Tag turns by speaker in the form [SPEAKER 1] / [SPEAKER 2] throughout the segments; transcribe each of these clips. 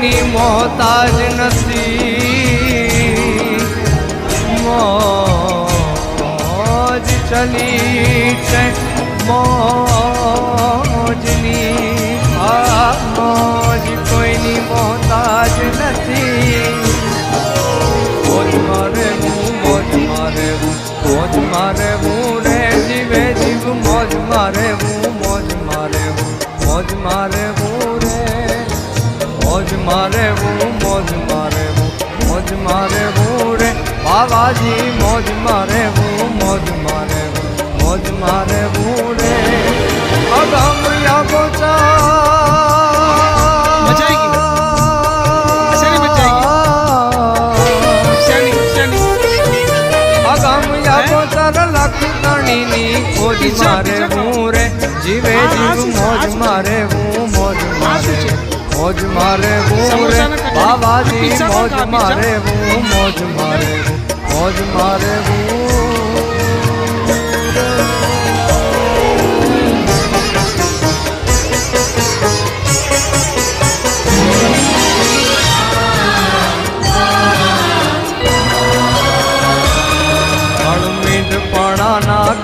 [SPEAKER 1] કોઈની મોહતાજ નથી મોજ ચલી છે મોજની આ મોજ કોઈની મોહતાજ નથી મોજ મારે હું રે જીવે જીવ મોજ મારે હું મોજ મારે હું મોજ મારે હું રે મોજ મારે હું મોજ મારે હું મોજ મારે હું રે બાવાજી મોજ મારે હું મોજ મારે હું મોજ મારે હું રે અગમ યાગો મોજ મારે હું રે જીવે જીવ મોજ મારે હું મોજ મારે મોજ મારે હું રે બાવાજી મોજ મારે હું મોજ મારે મોજ મારે હું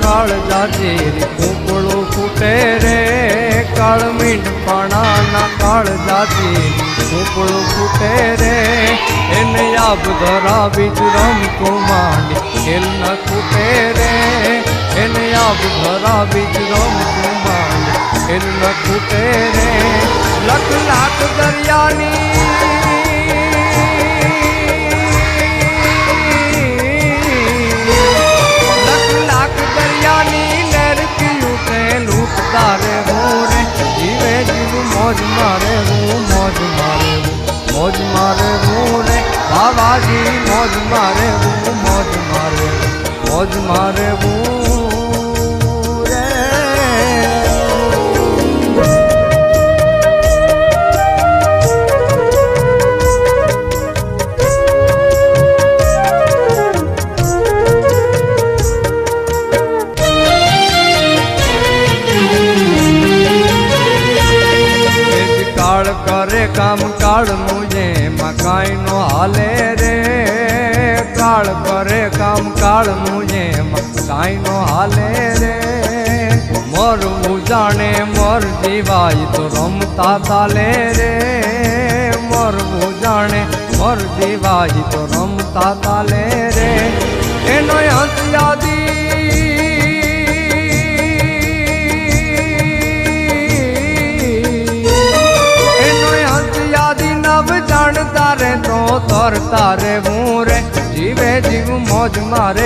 [SPEAKER 1] કાળ જાજી કૂપળું ફૂટે રે કાળ મીંડ પાણાના કાળ જાજી કૂપળું ફૂટે રે એને આબ ધરા બીજ રમતું માંડી ખેલ ન ફૂટે રે એને આબ ધરા બીજ રમતું માંડી ખેલ ન ફૂટે રે લખ લાખ દરિયાની તારે હું રે જીવે જીવ મોજ મારે હું મોજ મારે હું મોજ મારે હું રે બાવાજી મોજ મારે હું મોજ મારે મોજ મારે હું રે કરે કામ કાળનું જેમાં કાંઈ નો હાલે રે કાળ કરે કામ કાળનું જેમાં કાંઈ નો હાલે રે મરવું જાણે મર જીવાય તો રમતા તાલે રે મરવું જાણે મર જીવાય તો રમતા તાલે રે એનો અંત યાદી જાણતા રે તો તરતા રે હું રે જીવે જીવ મોજ મારે